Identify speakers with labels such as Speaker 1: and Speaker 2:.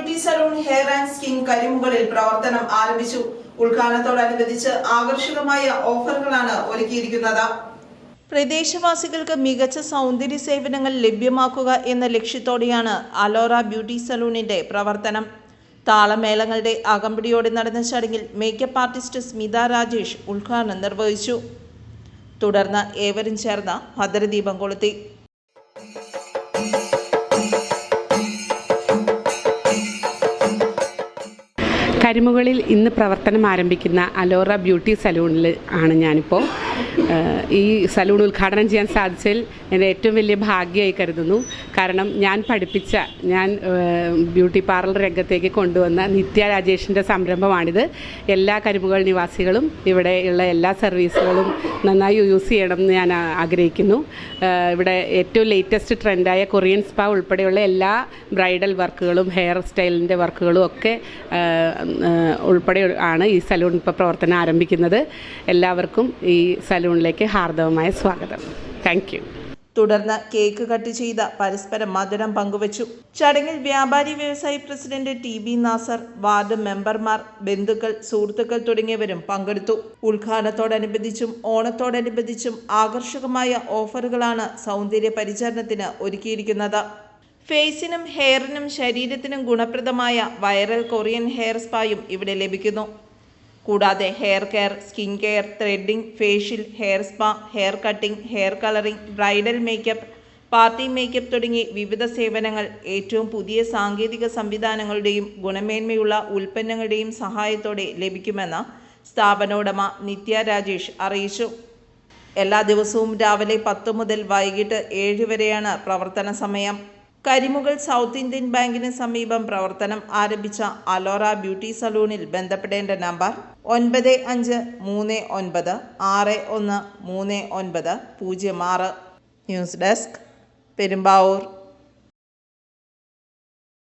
Speaker 1: Beauty salon hair and skin കരിമുകളിൽ പ്രവർത്തനം ആരംഭിച്ചു. ഉദ്ഘാടനത്തോടനുബന്ധിച്ച് ആകർഷകമായ ഓഫറുകളാണ് ഒരുക്കിയിരിക്കുന്നത്. പ്രദേശവാസികൾക്ക് മികച്ച സൗന്ദര്യ സേവനങ്ങൾ ലഭ്യമാക്കുക എന്ന ലക്ഷ്യത്തോടെയാണ് അലോറ ബ്യൂട്ടി സലൂണിന്റെ പ്രവർത്തനം. താളമേളങ്ങളുടെ അകമ്പടിയോടെ നടന്ന ചടങ്ങിൽ മേക്കപ്പ് ആർട്ടിസ്റ്റ് സ്മിത രാജേഷ് ഉദ്ഘാടനം നിർവഹിച്ചു. തുടർന്ന് ഏവരും ചേർന്ന് ഭദ്രദീപം കൊളുത്തി.
Speaker 2: കരിമുകളിൽ ഇന്ന് പ്രവർത്തനം ആരംഭിക്കുന്ന അലോറ ബ്യൂട്ടി സലൂണിൽ ആണ് ഞാനിപ്പോൾ. ഈ സലൂൺ ഉദ്ഘാടനം ചെയ്യാൻ സാധിച്ചതിൽ എൻ്റെ ഏറ്റവും വലിയ ഭാഗ്യമായി കരുതുന്നു. കാരണം ഞാൻ ബ്യൂട്ടി പാർലർ രംഗത്തേക്ക് കൊണ്ടുവന്ന നിത്യ രാജേഷിൻ്റെ സംരംഭമാണിത്. എല്ലാ കരിമുകൾ നിവാസികളും ഇവിടെയുള്ള എല്ലാ സർവീസുകളും നന്നായി യൂസ് ചെയ്യണം എന്ന് ഞാൻ ആഗ്രഹിക്കുന്നു. ഇവിടെ ഏറ്റവും ലേറ്റസ്റ്റ് ട്രെൻഡായ കൊറിയൻ സ്പാ ഉൾപ്പെടെയുള്ള എല്ലാ ബ്രൈഡൽ വർക്കുകളും ഹെയർ സ്റ്റൈലിൻ്റെ വർക്കുകളും ഒക്കെ ഉൾപ്പെടെ ആണ് ഈ സലൂൺ ഇപ്പോൾ പ്രവർത്തനം ആരംഭിക്കുന്നത്. എല്ലാവർക്കും ഈ സലൂണിലേക്ക് ഹാർദവമായ സ്വാഗതം. Thank you.
Speaker 1: തുടർന്ന് കേക്ക് കട്ട് ചെയ്ത പരസ്പരം മധുരം പങ്കുവച്ചു. ചടങ്ങിൽ വ്യാപാരി വ്യവസായി പ്രസിഡന്റ് TB നാസർ, വാർഡ് മെമ്പർമാർ, ബന്ധുക്കൾ, സുഹൃത്തുക്കൾ തുടങ്ങിയവരും പങ്കെടുത്തു. ഉദ്ഘാടനത്തോടനുബന്ധിച്ചും ഓണത്തോടനുബന്ധിച്ചും ആകർഷകമായ ഓഫറുകളാണ് സൗന്ദര്യ പരിചരണത്തിന് ഒരുക്കിയിരിക്കുന്നത്. ഫേസിനും ഹെയറിനും ശരീരത്തിനും ഗുണപ്രദമായ വൈറൽ കൊറിയൻ ഹെയർ സ്പായും ഇവിടെ ലഭിക്കുന്നു. കൂടാതെ hair care, skin care, threading, facial, hair spa, hair cutting, hair colouring, bridal makeup, party makeup തുടങ്ങി വിവിധ സേവനങ്ങൾ ഏറ്റവും പുതിയ സാങ്കേതിക സംവിധാനങ്ങളുടെയും ഗുണമേന്മയുള്ള ഉൽപ്പന്നങ്ങളുടെയും സഹായത്തോടെ ലഭിക്കുമെന്ന് സ്ഥാപനോടമ നിത്യ രാജേഷ് അറിയിച്ചു. എല്ലാ ദിവസവും രാവിലെ 10 മുതൽ വൈകിട്ട് 7 വരെയാണ് പ്രവർത്തന സമയം. കരിമുകൾ സൗത്ത് ഇന്ത്യൻ ബാങ്കിന് സമീപം പ്രവർത്തനം ആരംഭിച്ച അലോറ ബ്യൂട്ടി സലൂണിൽ ബന്ധപ്പെടേണ്ട നമ്പർ 9539613906. News desk, Perumbavoor.